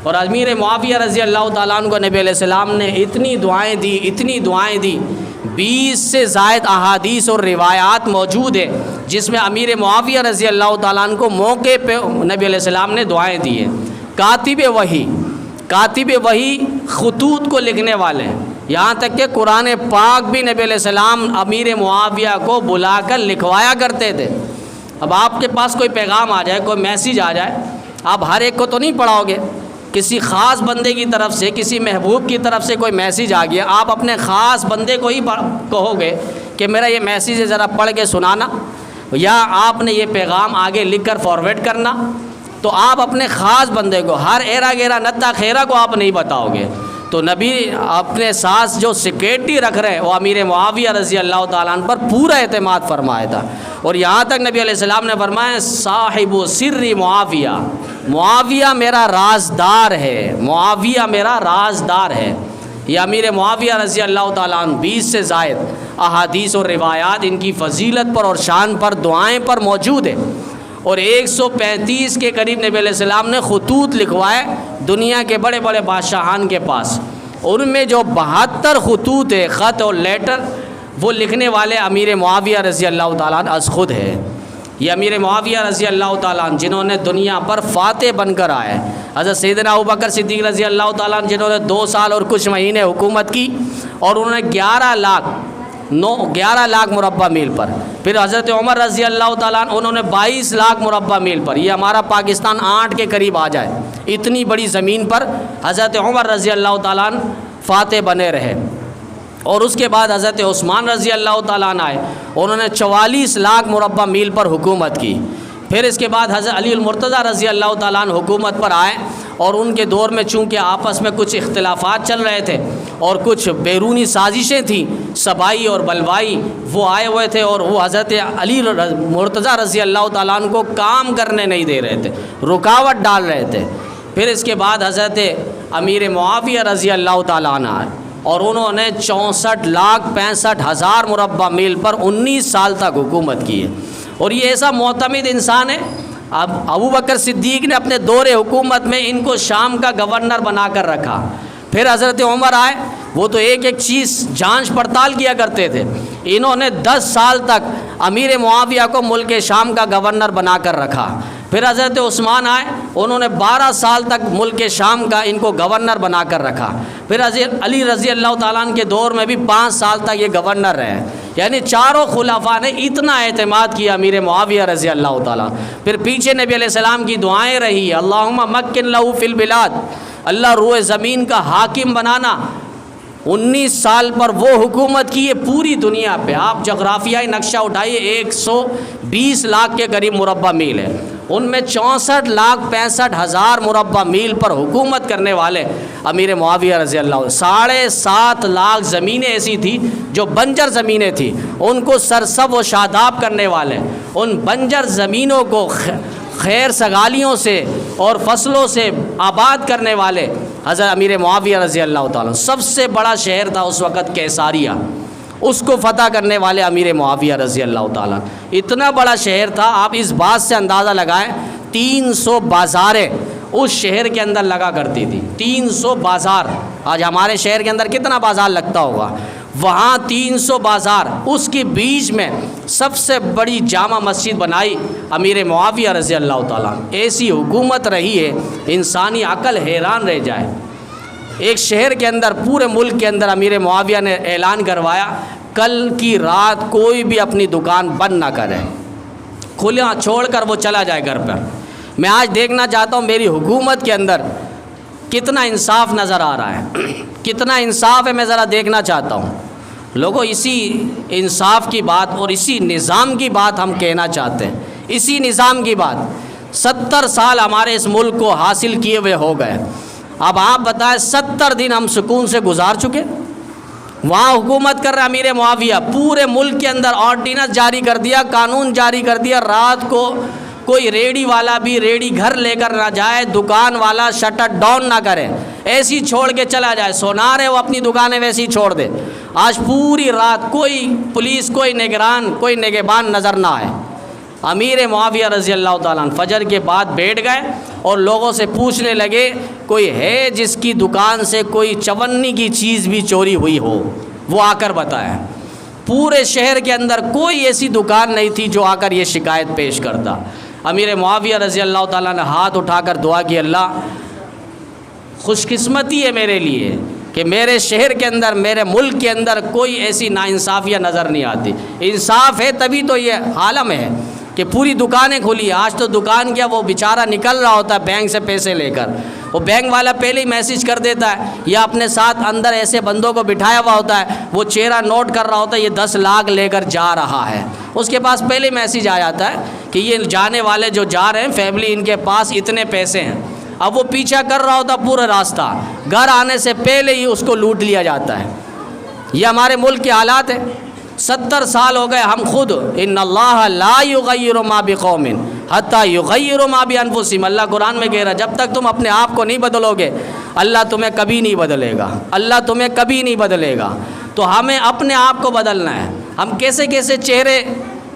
اور امیر معاویہ رضی اللہ تعالیٰ عنہ کو نبی علیہ السلام نے اتنی دعائیں دی 20 سے زائد احادیث اور روایات موجود ہے جس میں امیر معاویہ رضی اللہ تعالیٰ عنہ کو موقع پہ نبی علیہ السلام نے دعائیں دی ہیں۔ کاتب وحی خطوط کو لکھنے والے ہیں، یہاں تک کہ قرآن پاک بھی نبی علیہ السلام امیر معاویہ کو بلا کر لکھوایا کرتے تھے۔ اب آپ کے پاس کوئی پیغام آ جائے، کوئی میسیج آ جائے، آپ ہر ایک کو تو نہیں پڑھاؤ گے، کسی خاص بندے کی طرف سے، کسی محبوب کی طرف سے کوئی میسیج آ گیا، آپ اپنے خاص بندے کو ہی کہو گے کہ میرا یہ میسیج ہے ذرا پڑھ کے سنانا، یا آپ نے یہ پیغام آگے لکھ کر فارورڈ کرنا، تو آپ اپنے خاص بندے کو، ہر ایرا گیرا نتا خیرا کو آپ نہیں بتاؤ گے۔ تو نبی اپنے ساتھ جو سیکریٹری رکھ رہے ہیں وہ امیر معاویہ رضی اللہ تعالیٰ عنہ پر پورا اعتماد فرمایا تھا، اور یہاں تک نبی علیہ السلام نے فرمایا صاحب سر معاویہ، معاویہ میرا رازدار ہے، معاویہ میرا رازدار ہے۔ یہ امیر معاویہ رضی اللہ تعالیٰ عنہ 20 سے زائد احادیث اور روایات ان کی فضیلت پر اور شان پر، دعائیں پر موجود ہے، اور 135 کے قریب نبی علیہ السلام نے خطوط لکھوائے دنیا کے بڑے بڑے بادشاہان کے پاس، ان میں جو 72 خطوط ہے، خط اور لیٹر، وہ لکھنے والے امیر معاویہ رضی اللہ تعالیٰ عنہ از خود ہے۔ یہ امیر معاویہ رضی اللہ تعالیٰ عنہ جنہوں نے دنیا پر فاتح بن کر آئے، حضرت سیدنا ابوبکر صدیق رضی اللہ تعالیٰ عنہ جنہوں نے 2 سال اور کچھ مہینے حکومت کی، اور انہوں نے 11 لاکھ مربع میل پر، پھر حضرت عمر رضی اللہ تعالیٰ عنہ انہوں نے 22 لاکھ مربع میل پر، یہ ہمارا پاکستان 8 کے قریب آ جائے، اتنی بڑی زمین پر حضرت عمر رضی اللہ تعالیٰ عنہ فاتح بنے رہے۔ اور اس کے بعد حضرت عثمان رضی اللہ تعالیٰ عنہ آئے، انہوں نے 44 لاکھ مربع میل پر حکومت کی۔ پھر اس کے بعد حضرت علی المرتضیٰ رضی اللہ تعالیٰ عنہ حکومت پر آئے، اور ان کے دور میں چونکہ آپس میں کچھ اختلافات چل رہے تھے اور کچھ بیرونی سازشیں تھیں، صبائی اور بلوائی، وہ آئے ہوئے تھے، اور وہ حضرت علی مرتضیٰ رضی اللہ تعالیٰ عنہ کو کام کرنے نہیں دے رہے تھے، رکاوٹ ڈال رہے تھے۔ پھر اس کے بعد حضرت امیر معاویہ رضی اللہ تعالیٰ عنہ آئے، اور انہوں نے 64,65,000 مربع میل پر 19 سال تک حکومت کی ہے، اور یہ ایسا معتمد انسان ہے۔ اب ابوبکر صدیق نے اپنے دور حکومت میں ان کو شام کا گورنر بنا کر رکھا، پھر حضرت عمر آئے، وہ تو ایک ایک چیز جانچ پڑتال کیا کرتے تھے، انہوں نے 10 سال تک امیر معاویہ کو ملک شام کا گورنر بنا کر رکھا۔ پھر حضرت عثمان آئے، انہوں نے 12 سال تک ملک شام کا ان کو گورنر بنا کر رکھا۔ پھر حضرت علی رضی اللہ تعالیٰ عنہ کے دور میں بھی 5 سال تک یہ گورنر رہے، یعنی چاروں خلفاء نے اتنا اعتماد کیا امیر معاویہ رضی اللہ تعالیٰ۔ پھر پیچھے نبی علیہ السلام کی دعائیں رہی، اللہم مکن لہ فی البلاد، اللہ روئے زمین کا حاکم بنانا۔ 19 سال پر وہ حکومت کی ہے پوری دنیا پہ، آپ جغرافیائی نقشہ اٹھائیے، 120 لاکھ کے قریب مربع میل ہے، ان میں 64,65,000 مربع میل پر حکومت کرنے والے امیر معاویہ رضی اللہ عنہ۔ 7.5 لاکھ زمینیں ایسی تھی جو بنجر زمینیں تھیں، ان کو سرسب و شاداب کرنے والے، ان بنجر زمینوں کو خیر سگالیوں سے اور فصلوں سے آباد کرنے والے حضرت امیر معاویہ رضی اللہ تعالیٰ۔ سب سے بڑا شہر تھا اس وقت کیساریہ، اس کو فتح کرنے والے امیر معاویہ رضی اللہ تعالیٰ۔ اتنا بڑا شہر تھا، آپ اس بات سے اندازہ لگائیں 300 بازاریں اس شہر کے اندر لگا کرتی تھی، 300 بازار۔ آج ہمارے شہر کے اندر کتنا بازار لگتا ہوگا، وہاں 300 بازار، اس کے بیچ میں سب سے بڑی جامع مسجد بنائی امیر معاویہ رضی اللہ تعالیٰ۔ ایسی حکومت رہی ہے انسانی عقل حیران رہ جائے۔ ایک شہر کے اندر، پورے ملک کے اندر امیر معاویہ نے اعلان کروایا کل کی رات کوئی بھی اپنی دکان بند نہ کرے، کھلا چھوڑ کر وہ چلا جائے گھر پر۔ میں آج دیکھنا چاہتا ہوں میری حکومت کے اندر کتنا انصاف نظر آ رہا ہے، کتنا انصاف ہے، میں ذرا دیکھنا چاہتا ہوں۔ لوگوں اسی انصاف کی بات اور اسی نظام کی بات ہم کہنا چاہتے ہیں، اسی نظام کی بات۔ 70 سال ہمارے اس ملک کو حاصل کیے ہوئے ہو گئے، اب آپ بتائیں 70 دن ہم سکون سے گزار چکے۔ وہاں حکومت کر رہا امیر معاویہ، پورے ملک کے اندر آرڈیننس جاری کر دیا، قانون جاری کر دیا، رات کو کوئی ریڑھی والا بھی ریڑھی گھر لے کر نہ جائے، دکان والا شٹر ڈاؤن نہ کرے، ایسی چھوڑ کے چلا جائے۔ سونار ہے وہ اپنی دکانیں ویسی چھوڑ دے۔ آج پوری رات کوئی پولیس، کوئی نگران، کوئی نگہبان نظر نہ آئے۔ امیر معاویہ رضی اللہ تعالیٰ عنہ فجر کے بعد بیٹھ گئے اور لوگوں سے پوچھنے لگے کوئی ہے جس کی دکان سے کوئی چونی کی چیز بھی چوری ہوئی ہو، وہ آ کر بتائے۔ پورے شہر کے اندر کوئی ایسی دکان نہیں تھی جو آ کر یہ شکایت پیش کرتا۔ امیر معاویہ رضی اللہ تعالیٰ نے ہاتھ اٹھا کر دعا کی، اللہ خوش قسمتی ہے میرے لیے کہ میرے شہر کے اندر، میرے ملک کے اندر کوئی ایسی ناانصافیاں نظر نہیں آتی۔ انصاف ہے تبھی تو یہ عالم ہے کہ پوری دکانیں کھلی۔ آج تو دکان کیا، وہ بیچارہ نکل رہا ہوتا ہے بینک سے پیسے لے کر، وہ بینک والا پہلے ہی میسج کر دیتا ہے، یا اپنے ساتھ اندر ایسے بندوں کو بٹھایا ہوا ہوتا ہے، وہ چہرہ نوٹ کر رہا ہوتا ہے، یہ 10 لاکھ لے کر جا رہا ہے، اس کے پاس پہلے میسج آ جاتا ہے کہ یہ جانے والے جو جا رہے ہیں فیملی، ان کے پاس اتنے پیسے ہیں۔ اب وہ پیچھا کر رہا ہوتا پورا راستہ، گھر آنے سے پہلے ہی اس کو لوٹ لیا جاتا ہے۔ یہ ہمارے ملک کے حالات ہیں۔ 70 سال ہو گئے ہم خود، ان اللہ لا یغیر ما بقوم حتی یغیروا ما بانفسہم، اللہ قرآن میں کہہ رہا ہے جب تک تم اپنے آپ کو نہیں بدلو گے اللہ تمہیں کبھی نہیں بدلے گا، اللہ تمہیں کبھی نہیں بدلے گا۔ تو ہمیں اپنے آپ کو بدلنا ہے۔ ہم کیسے کیسے چہرے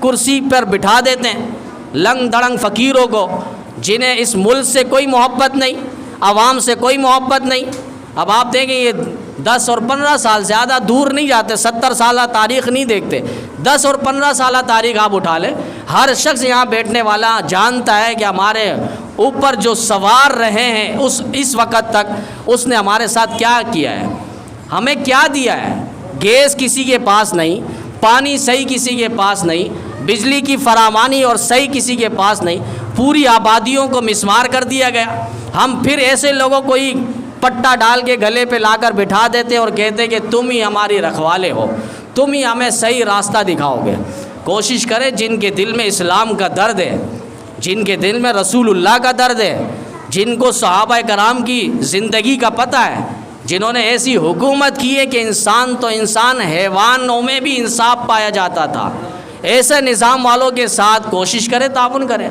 کرسی پر بٹھا دیتے ہیں لنگ دڑنگ فقیروں کو، جنہیں اس ملک سے کوئی محبت نہیں، عوام سے کوئی محبت نہیں۔ اب آپ دیکھیں یہ 10 اور 15 سال، زیادہ دور نہیں جاتے، 70 سالہ تاریخ نہیں دیکھتے، 10 اور 15 سالہ تاریخ آپ اٹھا لیں۔ ہر شخص یہاں بیٹھنے والا جانتا ہے کہ ہمارے اوپر جو سوار رہے ہیں اس وقت تک اس نے ہمارے ساتھ کیا کیا ہے، ہمیں کیا دیا ہے۔ گیس کسی کے پاس نہیں، پانی صحیح کسی کے پاس نہیں، بجلی کی فراوانی اور صحیح کسی کے پاس نہیں، پوری آبادیوں کو مسمار کر دیا گیا۔ ہم پھر ایسے لوگوں کو ہی پٹا ڈال کے گلے پہ لا کر بٹھا دیتے اور کہتے کہ تم ہی ہماری رکھوالے ہو، تم ہی ہمیں صحیح راستہ دکھاؤ گے۔ کوشش کریں جن کے دل میں اسلام کا درد ہے، جن کے دل میں رسول اللہ کا درد ہے، جن کو صحابہ کرام کی زندگی کا پتہ ہے، جنہوں نے ایسی حکومت کی ہے کہ انسان تو انسان، حیوانوں میں بھی انصاف پایا جاتا تھا، ایسے نظام والوں کے ساتھ کوشش کریں، تعاون کریں۔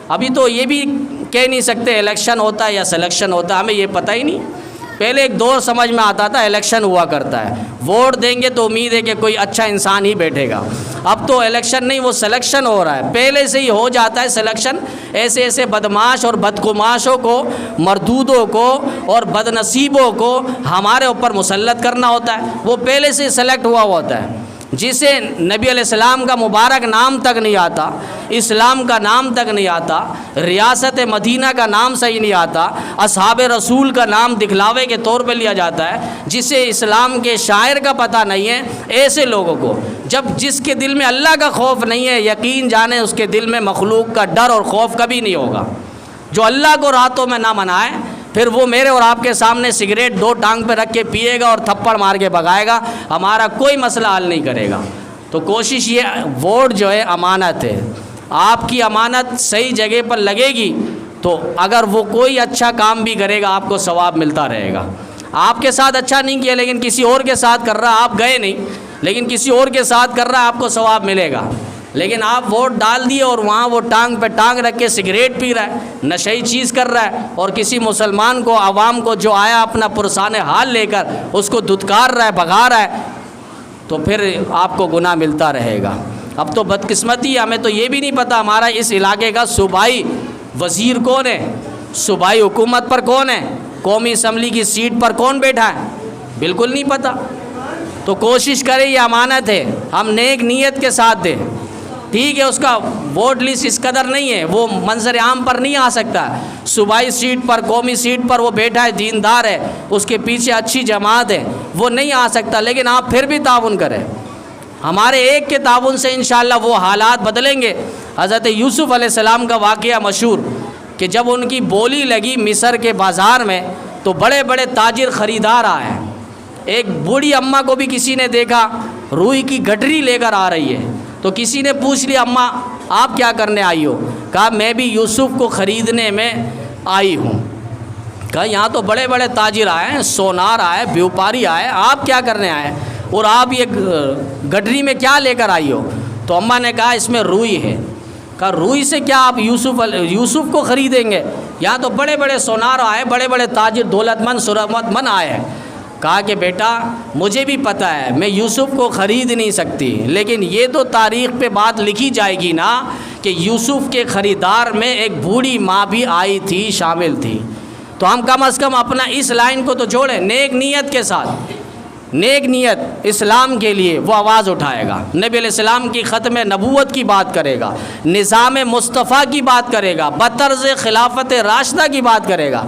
ابھی تو یہ بھی کہہ نہیں سکتے الیکشن ہوتا ہے یا سلیکشن ہوتا ہے، ہمیں یہ پتہ ہی نہیں۔ پہلے ایک دور سمجھ میں آتا تھا الیکشن ہوا کرتا ہے، ووٹ دیں گے تو امید ہے کہ کوئی اچھا انسان ہی بیٹھے گا۔ اب تو الیکشن نہیں، وہ سلیکشن ہو رہا ہے، پہلے سے ہی ہو جاتا ہے سلیکشن۔ ایسے ایسے بدماش اور بدقماشوں کو، مردودوں کو اور بدنصیبوں کو ہمارے اوپر مسلط کرنا ہوتا ہے، وہ پہلے سے سلیکٹ ہوا ہوتا ہے۔ جسے نبی علیہ السلام کا مبارک نام تک نہیں آتا، اسلام کا نام تک نہیں آتا، ریاست مدینہ کا نام صحیح نہیں آتا، اصحاب رسول کا نام دکھلاوے کے طور پہ لیا جاتا ہے، جسے اسلام کے شاعر کا پتہ نہیں ہے، ایسے لوگوں کو جس کے دل میں اللہ کا خوف نہیں ہے، یقین جانے اس کے دل میں مخلوق کا ڈر اور خوف کبھی نہیں ہوگا۔ جو اللہ کو راتوں میں نہ منائے، پھر وہ میرے اور آپ کے سامنے سگریٹ 2 ٹانگ پہ رکھ کے پیے گا اور تھپڑ مار کے بھگائے گا، ہمارا کوئی مسئلہ حل نہیں کرے گا۔ تو کوشش یہ، ووٹ جو ہے امانت ہے، آپ کی امانت صحیح جگہ پر لگے گی تو اگر وہ کوئی اچھا کام بھی کرے گا آپ کو ثواب ملتا رہے گا۔ آپ کے ساتھ اچھا نہیں کیا لیکن کسی اور کے ساتھ کر رہا، آپ گئے نہیں لیکن کسی اور کے ساتھ کر رہا، آپ کو ثواب ملے گا۔ لیکن آپ ووٹ ڈال دیے اور وہاں وہ ٹانگ پہ ٹانگ رکھ کے سگریٹ پی رہا ہے، نشئی چیز کر رہا ہے، اور کسی مسلمان کو، عوام کو جو آیا اپنا پرسان حال لے کر اس کو دھتکار رہا ہے، بھگا رہا ہے، تو پھر آپ کو گناہ ملتا رہے گا۔ اب تو بدقسمتی، ہمیں تو یہ بھی نہیں پتہ ہمارا اس علاقے کا صوبائی وزیر کون ہے، صوبائی حکومت پر کون ہے، قومی اسمبلی کی سیٹ پر کون بیٹھا ہے، بالکل نہیں پتہ۔ تو کوشش کریں، یہ امانت ہے، ہم نیک نیت کے ساتھ دیں۔ ٹھیک ہے، اس کا ووٹ لسٹ اس قدر نہیں ہے، وہ منظر عام پر نہیں آ سکتا، صوبائی سیٹ پر، قومی سیٹ پر وہ بیٹھا ہے، دیندار ہے، اس کے پیچھے اچھی جماعت ہے، وہ نہیں آ سکتا، لیکن آپ پھر بھی تعاون کریں۔ ہمارے ایک کے تعاون سے انشاءاللہ وہ حالات بدلیں گے۔ حضرت یوسف علیہ السلام کا واقعہ مشہور کہ جب ان کی بولی لگی مصر کے بازار میں تو بڑے بڑے تاجر خریدار آئے. ایک بوڑھی اماں کو بھی کسی نے دیکھا روئی کی گٹری لے کر آ رہی ہے تو کسی نے پوچھ لیا اماں آپ کیا کرنے آئی ہو؟ کہا میں بھی یوسف کو خریدنے میں آئی ہوں. کہا یہاں تو بڑے بڑے تاجر آئے ہیں، سونار آئے، بیوپاری آئے، آپ کیا کرنے آئے اور آپ یہ گٹری میں کیا لے کر آئی ہو؟ تو اماں نے کہا اس میں روئی ہے. کہا روئی سے کیا آپ یوسف کو خریدیں گے؟ یہاں تو بڑے بڑے سونار آئے، بڑے بڑے تاجر، دولت مند ثروت مند آئے ہیں. کہا کہ بیٹا مجھے بھی پتہ ہے میں یوسف کو خرید نہیں سکتی، لیکن یہ تو تاریخ پہ بات لکھی جائے گی نا کہ یوسف کے خریدار میں ایک بوڑھی ماں بھی آئی تھی، شامل تھی. تو ہم کم از کم اپنا اس لائن کو تو جوڑیں، نیک نیت کے ساتھ، نیک نیت اسلام کے لیے وہ آواز اٹھائے گا، نبی علیہ السلام کی ختم نبوت کی بات کرے گا، نظام مصطفیٰ کی بات کرے گا، بطرز خلافت راشدہ کی بات کرے گا.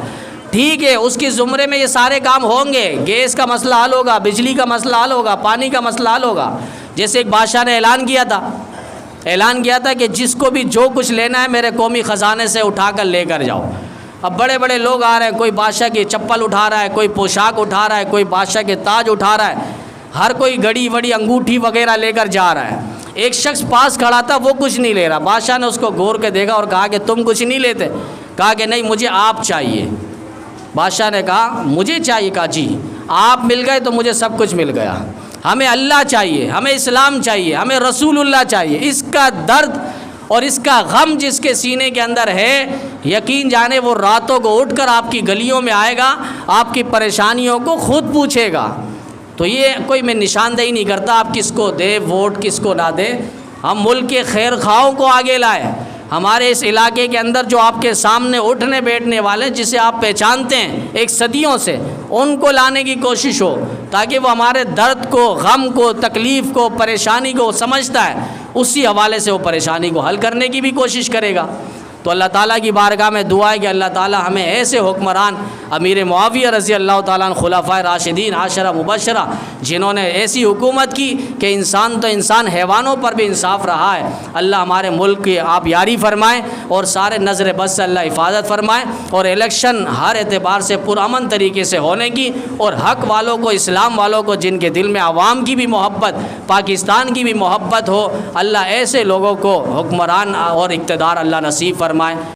ٹھیک ہے اس کی زمرے میں یہ سارے کام ہوں گے، گیس کا مسئلہ حل ہوگا، بجلی کا مسئلہ حل ہوگا، پانی کا مسئلہ حل ہوگا. جیسے ایک بادشاہ نے اعلان کیا تھا کہ جس کو بھی جو کچھ لینا ہے میرے قومی خزانے سے اٹھا کر لے کر جاؤ. اب بڑے بڑے لوگ آ رہے ہیں، کوئی بادشاہ کی چپل اٹھا رہا ہے، کوئی پوشاک اٹھا رہا ہے، کوئی بادشاہ کے تاج اٹھا رہا ہے، ہر کوئی گھڑی وڑی انگوٹھی وغیرہ لے کر جا رہا ہے. ایک شخص پاس کھڑا تھا وہ کچھ نہیں لے رہا. بادشاہ نے اس کو غور کے دیکھا اور کہا کہ تم کچھ نہیں لیتے؟ کہا کہ نہیں مجھے آپ چاہیے. بادشاہ نے کہا مجھے چاہیے؟ کہا جی آپ مل گئے تو مجھے سب کچھ مل گیا. ہمیں اللہ چاہیے، ہمیں اسلام چاہیے، ہمیں رسول اللہ چاہیے. اس کا درد اور اس کا غم جس کے سینے کے اندر ہے، یقین جانے وہ راتوں کو اٹھ کر آپ کی گلیوں میں آئے گا، آپ کی پریشانیوں کو خود پوچھے گا. تو یہ کوئی میں نشاندہی نہیں کرتا آپ کس کو دے ووٹ کس کو نہ دے. ہم ملک کے خیر خواہوں کو آگے لائے. ہمارے اس علاقے کے اندر جو آپ کے سامنے اٹھنے بیٹھنے والے جسے آپ پہچانتے ہیں ایک صدیوں سے، ان کو لانے کی کوشش ہو تاکہ وہ ہمارے درد کو، غم کو، تکلیف کو، پریشانی کو سمجھتا ہے، اسی حوالے سے وہ پریشانی کو حل کرنے کی بھی کوشش کرے گا. تو اللہ تعالیٰ کی بارگاہ میں دعا ہے کہ اللہ تعالیٰ ہمیں ایسے حکمران امیر معاویہ رضی اللہ تعالیٰ عنہ، خلفائے راشدین عاشرہ مبشرہ، جنہوں نے ایسی حکومت کی کہ انسان تو انسان حیوانوں پر بھی انصاف رہا ہے، اللہ ہمارے ملک کی آپ یاری فرمائیں اور سارے نظر بد سے اللہ حفاظت فرمائیں، اور الیکشن ہر اعتبار سے پرامن طریقے سے ہونے کی، اور حق والوں کو، اسلام والوں کو، جن کے دل میں عوام کی بھی محبت، پاکستان کی بھی محبت ہو، اللہ ایسے لوگوں کو حکمران اور اقتدار اللہ نصیب فرمائے.